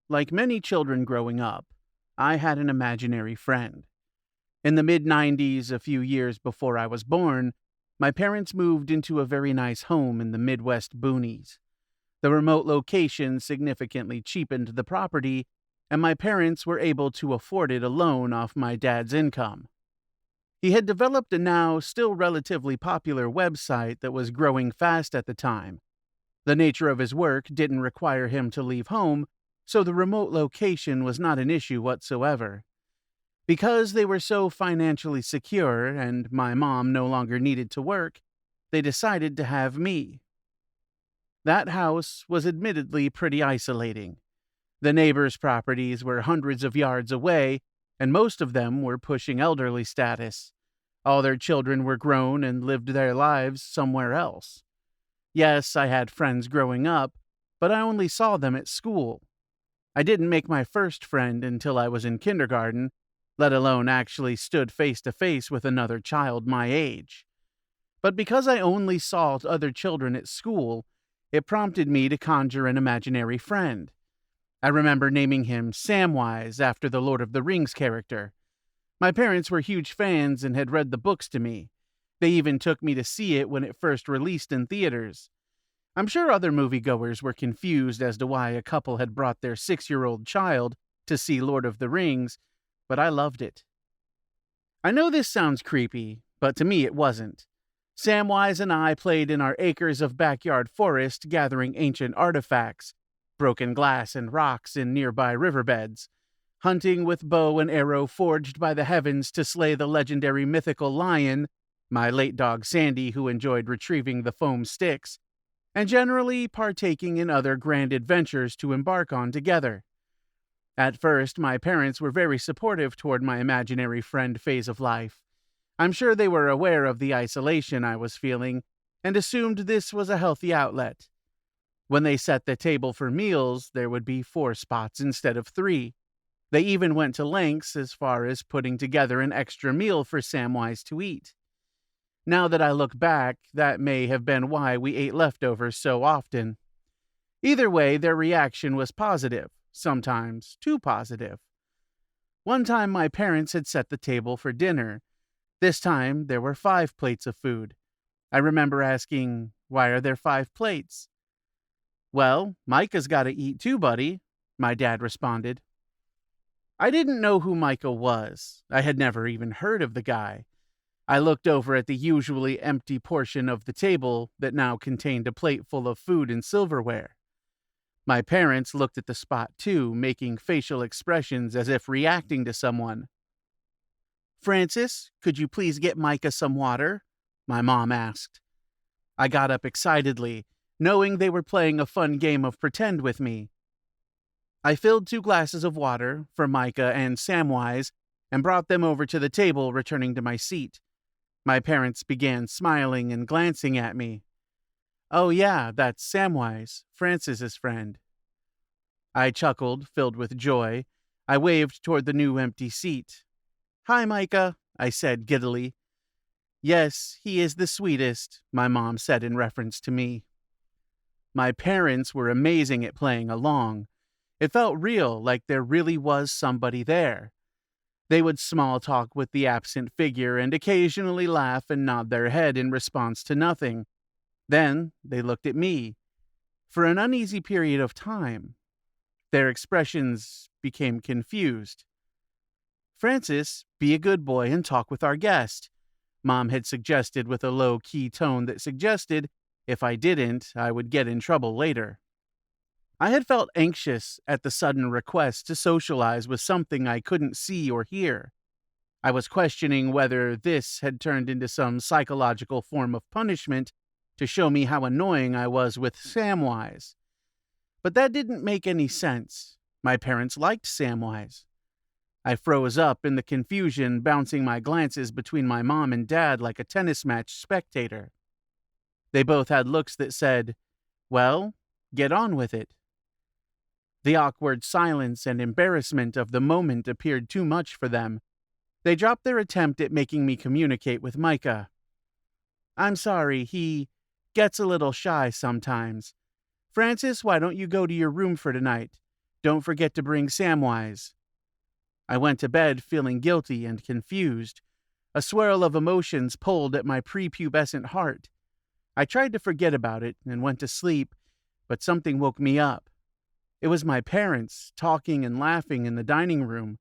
like many children growing up, I had an imaginary friend. In the mid 90s, a few years before I was born, my parents moved into a very nice home in the Midwest boonies. The remote location significantly cheapened the property, and my parents were able to afford it alone off my dad's income. He had developed a now still relatively popular website that was growing fast at the time. The nature of his work didn't require him to leave home, so the remote location was not an issue whatsoever. Because they were so financially secure and my mom no longer needed to work, they decided to have me. That house was admittedly pretty isolating. The neighbors' properties were hundreds of yards away, and most of them were pushing elderly status. All their children were grown and lived their lives somewhere else. Yes, I had friends growing up, but I only saw them at school. I didn't make my first friend until I was in kindergarten, let alone actually stood face to face with another child my age. But because I only saw other children at school, it prompted me to conjure an imaginary friend. I remember naming him Samwise after the Lord of the Rings character. My parents were huge fans and had read the books to me. They even took me to see it when it first released in theaters. I'm sure other moviegoers were confused as to why a couple had brought their 6-year-old child to see Lord of the Rings, but I loved it. I know this sounds creepy, but to me it wasn't. Samwise and I played in our acres of backyard forest gathering ancient artifacts, broken glass and rocks in nearby riverbeds, hunting with bow and arrow forged by the heavens to slay the legendary mythical lion, my late dog Sandy, who enjoyed retrieving the foam sticks, and generally partaking in other grand adventures to embark on together. At first, my parents were very supportive toward my imaginary friend phase of life. I'm sure they were aware of the isolation I was feeling and assumed this was a healthy outlet. When they set the table for meals, there would be 4 spots instead of 3. They even went to lengths as far as putting together an extra meal for Samwise to eat. Now that I look back, that may have been why we ate leftovers so often. Either way, their reaction was positive, sometimes too positive. One time my parents had set the table for dinner. This time there were 5 plates of food. I remember asking, "Why are there 5 plates?" "Well, Micah's got to eat too, buddy," my dad responded. I didn't know who Micah was. I had never even heard of the guy. I looked over at the usually empty portion of the table that now contained a plate full of food and silverware. My parents looked at the spot too, making facial expressions as if reacting to someone. "Francis, could you please get Micah some water?" my mom asked. I got up excitedly, knowing they were playing a fun game of pretend with me. I filled 2 glasses of water for Micah and Samwise and brought them over to the table, returning to my seat. My parents began smiling and glancing at me. "Oh yeah, that's Samwise, Francis's friend." I chuckled, filled with joy. I waved toward the new empty seat. "Hi, Micah," I said giddily. "Yes, he is the sweetest," my mom said in reference to me. My parents were amazing at playing along. It felt real, like there really was somebody there. They would small talk with the absent figure and occasionally laugh and nod their head in response to nothing. Then they looked at me. For an uneasy period of time, their expressions became confused. "Francis, be a good boy and talk with our guest," Mom had suggested with a low-key tone that suggested, if I didn't, I would get in trouble later. I had felt anxious at the sudden request to socialize with something I couldn't see or hear. I was questioning whether this had turned into some psychological form of punishment to show me how annoying I was with Samwise. But that didn't make any sense. My parents liked Samwise. I froze up in the confusion, bouncing my glances between my mom and dad like a tennis match spectator. They both had looks that said, "Well, get on with it." The awkward silence and embarrassment of the moment appeared too much for them. They dropped their attempt at making me communicate with Micah. "I'm sorry, he gets a little shy sometimes. Francis, why don't you go to your room for tonight? Don't forget to bring Samwise." I went to bed feeling guilty and confused. A swirl of emotions pulled at my prepubescent heart. I tried to forget about it and went to sleep, but something woke me up. It was my parents, talking and laughing in the dining room.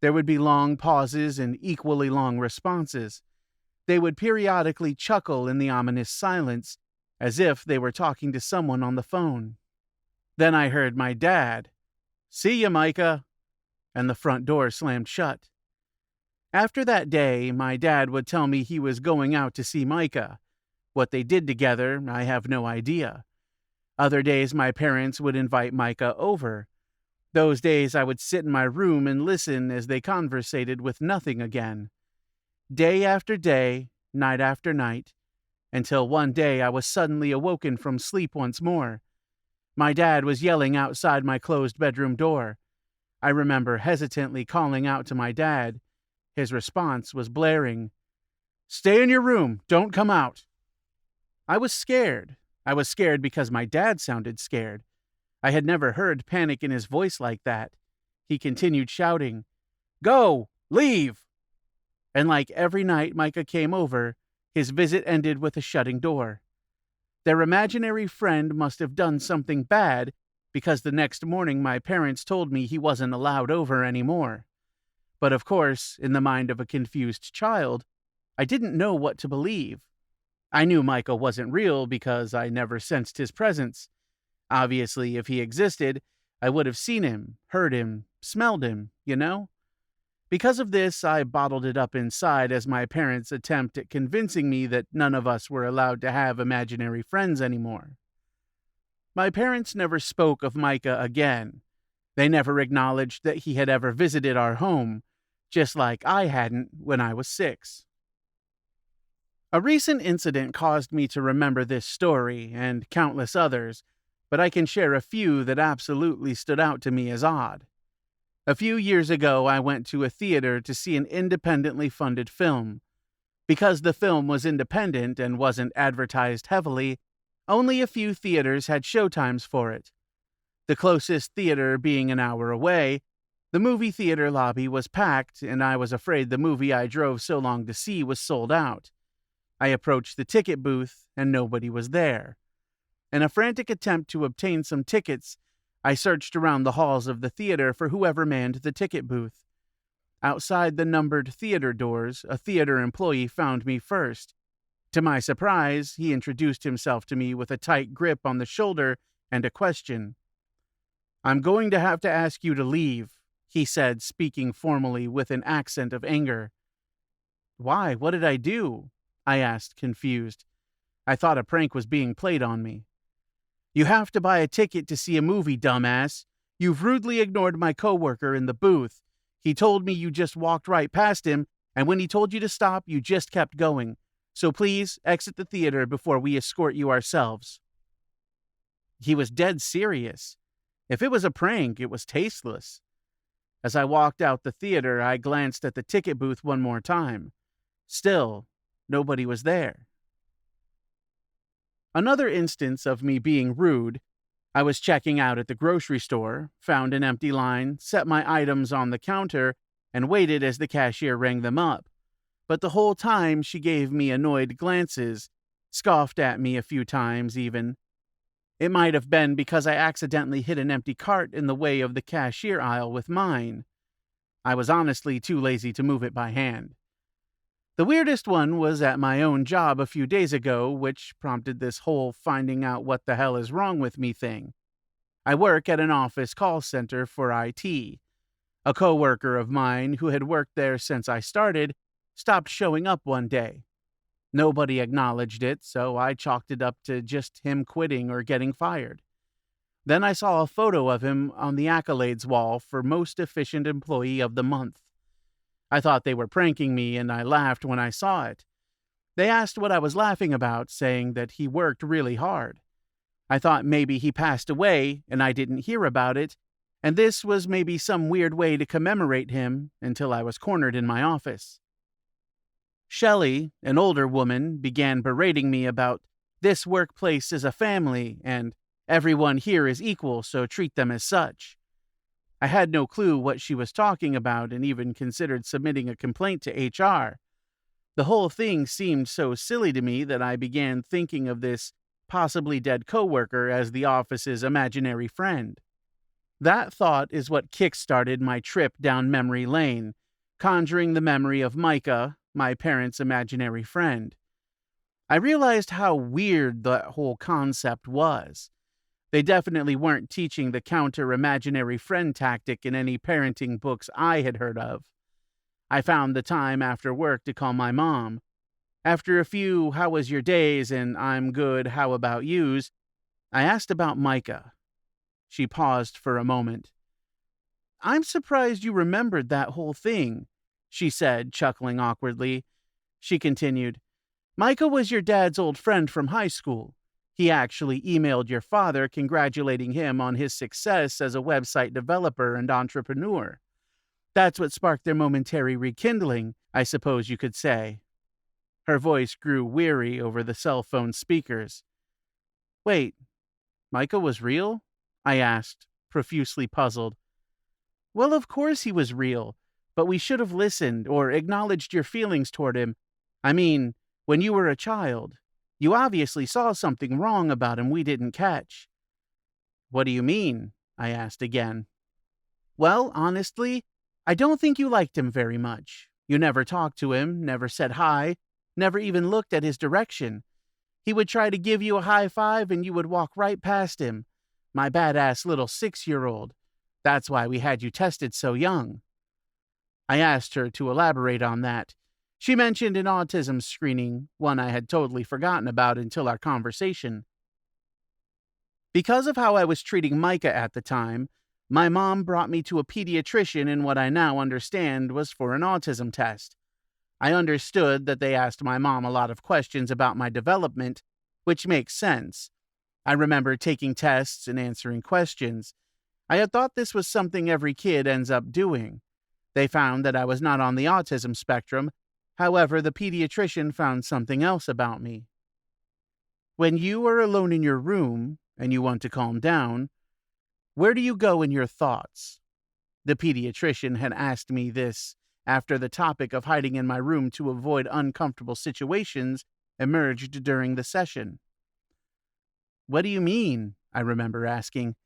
There would be long pauses and equally long responses. They would periodically chuckle in the ominous silence, as if they were talking to someone on the phone. Then I heard my dad, "See ya, Micah," and the front door slammed shut. After that day, my dad would tell me he was going out to see Micah. What they did together, I have no idea. Other days, my parents would invite Micah over. Those days, I would sit in my room and listen as they conversated with nothing again. Day after day, night after night, until one day I was suddenly awoken from sleep once more. My dad was yelling outside my closed bedroom door. I remember hesitantly calling out to my dad. His response was blaring, "Stay in your room, don't come out." I was scared. I was scared because my dad sounded scared. I had never heard panic in his voice like that. He continued shouting, "Go! Leave!" And like every night Micah came over, his visit ended with a shutting door. Their imaginary friend must have done something bad, because the next morning my parents told me he wasn't allowed over anymore. But of course, in the mind of a confused child, I didn't know what to believe. I knew Micah wasn't real because I never sensed his presence. Obviously, if he existed, I would have seen him, heard him, smelled him, you know? Because of this, I bottled it up inside as my parents' attempt at convincing me that none of us were allowed to have imaginary friends anymore. My parents never spoke of Micah again. They never acknowledged that he had ever visited our home, just like I hadn't when I was 6. A recent incident caused me to remember this story and countless others, but I can share a few that absolutely stood out to me as odd. A few years ago, I went to a theater to see an independently funded film. Because the film was independent and wasn't advertised heavily, only a few theaters had showtimes for it. The closest theater being an hour away, the movie theater lobby was packed, and I was afraid the movie I drove so long to see was sold out. I approached the ticket booth, and nobody was there. In a frantic attempt to obtain some tickets, I searched around the halls of the theater for whoever manned the ticket booth. Outside the numbered theater doors, a theater employee found me first. To my surprise, he introduced himself to me with a tight grip on the shoulder and a question. "I'm going to have to ask you to leave," he said, speaking formally with an accent of anger. "Why? What did I do?" I asked, confused. I thought a prank was being played on me. "You have to buy a ticket to see a movie, dumbass. You've rudely ignored my coworker in the booth. He told me you just walked right past him, and when he told you to stop, you just kept going. So please exit the theater before we escort you ourselves." He was dead serious. If it was a prank, it was tasteless. As I walked out the theater, I glanced at the ticket booth one more time. Still, nobody was there. Another instance of me being rude, I was checking out at the grocery store, found an empty line, set my items on the counter, and waited as the cashier rang them up. But the whole time she gave me annoyed glances, scoffed at me a few times even. It might have been because I accidentally hit an empty cart in the way of the cashier aisle with mine. I was honestly too lazy to move it by hand. The weirdest one was at my own job a few days ago, which prompted this whole finding out what the hell is wrong with me thing. I work at an office call center for IT. A coworker of mine who had worked there since I started stopped showing up one day. Nobody acknowledged it, so I chalked it up to just him quitting or getting fired. Then I saw a photo of him on the accolades wall for Most Efficient Employee of the Month. I thought they were pranking me, and I laughed when I saw it. They asked what I was laughing about, saying that he worked really hard. I thought maybe he passed away, and I didn't hear about it, and this was maybe some weird way to commemorate him until I was cornered in my office. Shelley, an older woman, began berating me about this workplace is a family and everyone here is equal, so treat them as such. I had no clue what she was talking about and even considered submitting a complaint to HR. The whole thing seemed so silly to me that I began thinking of this possibly dead coworker as the office's imaginary friend. That thought is what kick-started my trip down memory lane, conjuring the memory of Micah, my parents' imaginary friend. I realized how weird that whole concept was. They definitely weren't teaching the counter imaginary friend tactic in any parenting books I had heard of. I found the time after work to call my mom. After a few "how was your days" and "I'm good, how about yous," I asked about Micah. She paused for a moment. "I'm surprised you remembered that whole thing," she said, chuckling awkwardly. She continued, "Micah was your dad's old friend from high school. He actually emailed your father congratulating him on his success as a website developer and entrepreneur. That's what sparked their momentary rekindling, I suppose you could say." Her voice grew weary over the cell phone speakers. "Wait, Micah was real?" I asked, profusely puzzled. "Well, of course he was real, but we should have listened or acknowledged your feelings toward him. I mean, when you were a child, you obviously saw something wrong about him we didn't catch." "What do you mean?" I asked again. "Well, honestly, I don't think you liked him very much. You never talked to him, never said hi, never even looked at his direction. He would try to give you a high five and you would walk right past him. My badass little 6-year-old. That's why we had you tested so young." I asked her to elaborate on that. She mentioned an autism screening, one I had totally forgotten about until our conversation. Because of how I was treating Micah at the time, my mom brought me to a pediatrician in what I now understand was for an autism test. I understood that they asked my mom a lot of questions about my development, which makes sense. I remember taking tests and answering questions. I had thought this was something every kid ends up doing. They found that I was not on the autism spectrum. However, the pediatrician found something else about me. "When you are alone in your room and you want to calm down, where do you go in your thoughts?" The pediatrician had asked me this after the topic of hiding in my room to avoid uncomfortable situations emerged during the session. "What do you mean?" I remember asking.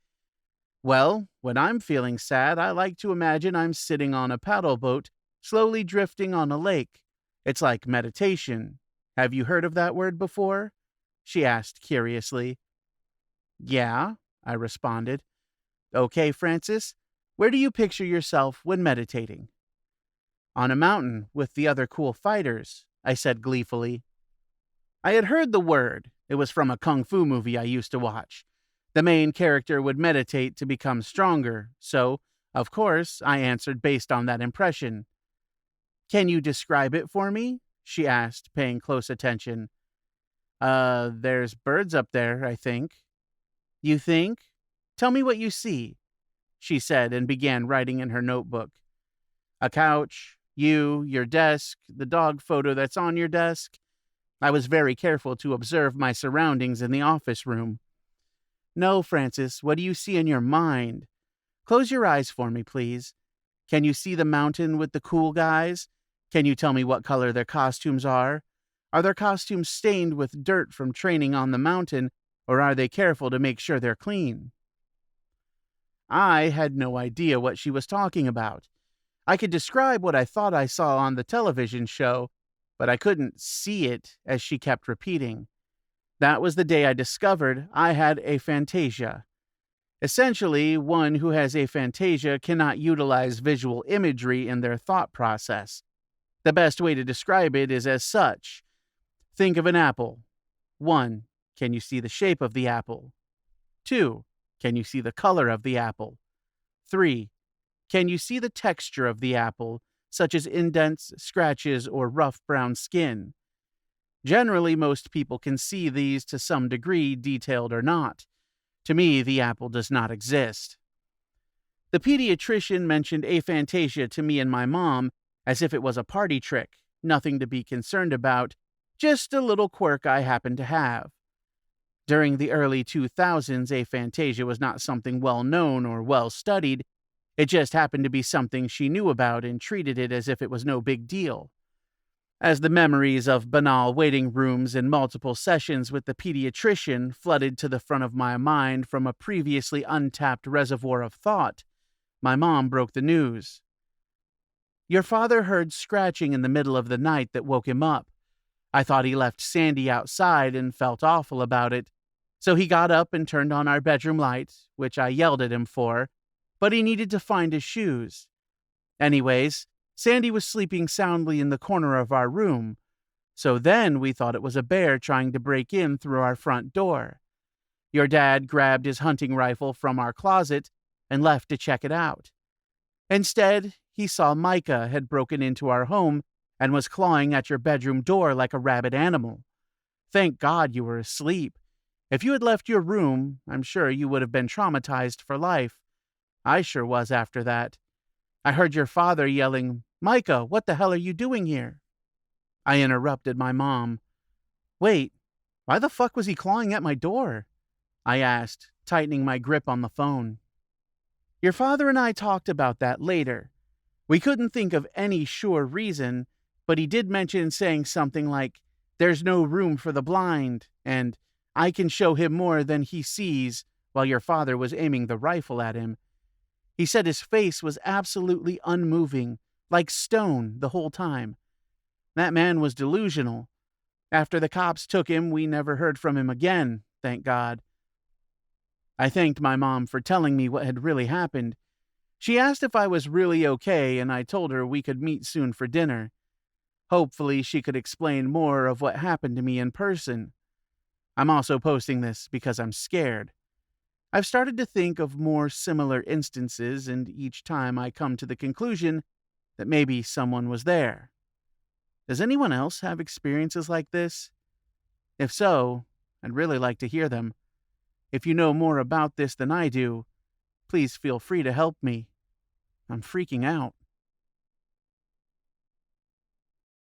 "Well, when I'm feeling sad, I like to imagine I'm sitting on a paddle boat, slowly drifting on a lake. It's like meditation. Have you heard of that word before?" she asked curiously. "Yeah," I responded. "Okay, Francis, where do you picture yourself when meditating?" "On a mountain with the other cool fighters," I said gleefully. I had heard the word. It was from a kung fu movie I used to watch. The main character would meditate to become stronger, so, of course, I answered based on that impression. "Can you describe it for me?" she asked, paying close attention. There's birds up there, I think." "You think? Tell me what you see," she said and began writing in her notebook. "A couch, you, your desk, the dog photo that's on your desk." I was very careful to observe my surroundings in the office room. "No, Francis, what do you see in your mind? Close your eyes for me, please. Can you see the mountain with the cool guys? Can you tell me what color their costumes are? Are their costumes stained with dirt from training on the mountain, or are they careful to make sure they're clean?" I had no idea what she was talking about. I could describe what I thought I saw on the television show, but I couldn't see it as she kept repeating. That was the day I discovered I had aphantasia. Essentially, one who has aphantasia cannot utilize visual imagery in their thought process. The best way to describe it is as such. Think of an apple. 1. Can you see the shape of the apple? 2. Can you see the color of the apple? 3. Can you see the texture of the apple, such as indents, scratches, or rough brown skin? Generally, most people can see these to some degree, detailed or not. To me, the apple does not exist. The pediatrician mentioned aphantasia to me and my mom as if it was a party trick, nothing to be concerned about, just a little quirk I happen to have. During the early 2000s, aphantasia was not something well known or well studied. It just happened to be something she knew about and treated it as if it was no big deal. As the memories of banal waiting rooms and multiple sessions with the pediatrician flooded to the front of my mind from a previously untapped reservoir of thought, my mom broke the news. Your father heard scratching in the middle of the night that woke him up. I thought he left Sandy outside and felt awful about it. So he got up and turned on our bedroom light, which I yelled at him for, but he needed to find his shoes. Anyways, Sandy was sleeping soundly in the corner of our room, so then we thought it was a bear trying to break in through our front door. Your dad grabbed his hunting rifle from our closet and left to check it out. Instead, he saw Micah had broken into our home and was clawing at your bedroom door like a rabid animal. Thank God you were asleep. If you had left your room, I'm sure you would have been traumatized for life. I sure was after that. I heard your father yelling, "Micah, what the hell are you doing here?" I interrupted my mom. Wait, why the fuck was he clawing at my door? I asked, tightening my grip on the phone. Your father and I talked about that later. We couldn't think of any sure reason, but he did mention saying something like, "There's no room for the blind," and "I can show him more than he sees," while your father was aiming the rifle at him. He said his face was absolutely unmoving, like stone, the whole time. That man was delusional. After the cops took him, we never heard from him again, thank God. I thanked my mom for telling me what had really happened. She asked if I was really okay, and I told her we could meet soon for dinner. Hopefully, she could explain more of what happened to me in person. I'm also posting this because I'm scared. I've started to think of more similar instances, and each time I come to the conclusion that maybe someone was there. Does anyone else have experiences like this? If so, I'd really like to hear them. If you know more about this than I do, please feel free to help me. I'm freaking out.